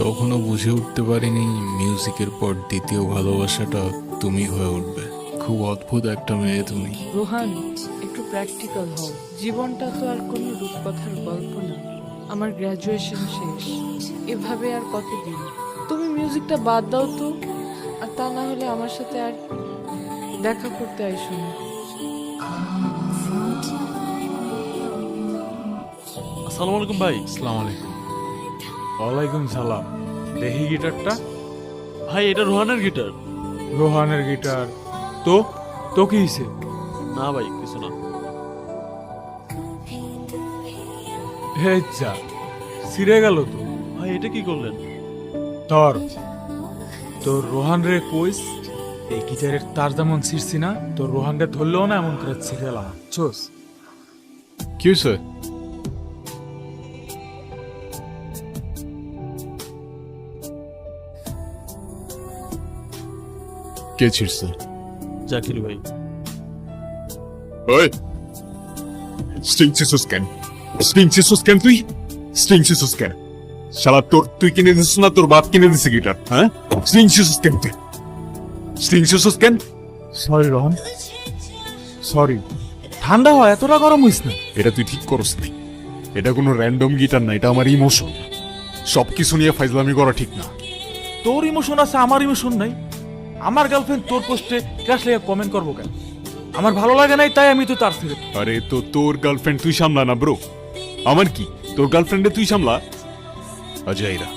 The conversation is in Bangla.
তখনও বুঝে উঠতে পারিনি মিউজিকের পর দ্বিতীয় ভালোবাসাটা তুমি হয়ে উঠবে। খুব অদ্ভুত একটা মেয়ে তুমি। রোহান, একটু প্র্যাকটিক্যাল হও। জীবনটা তো আর কোনো রূপকথার গল্প না। আমার গ্র্যাজুয়েশন শেষ, এভাবে আর কতদিন? তুমি মিউজিকটা বাদ দাও তো, আর তা না হলে আমার সাথে আর দেখা করতে আইসো না। আসসালামু আলাইকুম ভাই। আসসালামু আলাইকুম। ওয়ালাইকুম সালাম। দেখি গিটারটা। ভাই এটা রোহানের গিটার। রোহানের গিটার? তো তো কি হয়েছে? না ভাই কিছু না। হে যা, ছিঁড়ে গেল তো। ভাই এটা কি করলেন? তোর তোর রোহান রে কইস এই গিটারের তার যেমন ছিঁড়ছি না, তোর রোহান রে ধরলেও না এমন করে ছিঁড়েলাম। চোস কি হয়েছে? কে ছিড়ছে? জাকির ভাই। ওই স্ট্রিং সিসুস কেন? স্ট্রিং সিসুস কেন তুই? স্ট্রিং সিসুস কেন? শালা তুই কিনে দিছিস না তোর বাপ কিনে দিছে গিটার? হ্যাঁ, স্ট্রিং সিসুস কেন তুই? স্ট্রিং সিসুস কেন? Sorry Rohan, sorry. ঠান্ডা হয়, এতটা গরম হইস না। এটা তুই ঠিক করস নাই। এটা কোনো র্যান্ডম গিটার না, এটা আমার ইমোশন। সবকিছু নিয়ে ফাইজলামি করা ঠিক না। তোর ইমোশন আছে, আমার ইমোশন নাই। আমার গার্লফ্রেন্ড তোর পোস্টে ক্রাশ লেগে কমেন্ট করবো কেন? আমার ভালো লাগে নাই তাই আমি তো তার থেকে। আরে তো তোর গার্লফ্রেন্ড তুই সামলা না ব্রো। আমার কি, তোর গার্লফ্রেন্ডে তুই সামলা। অজয়রা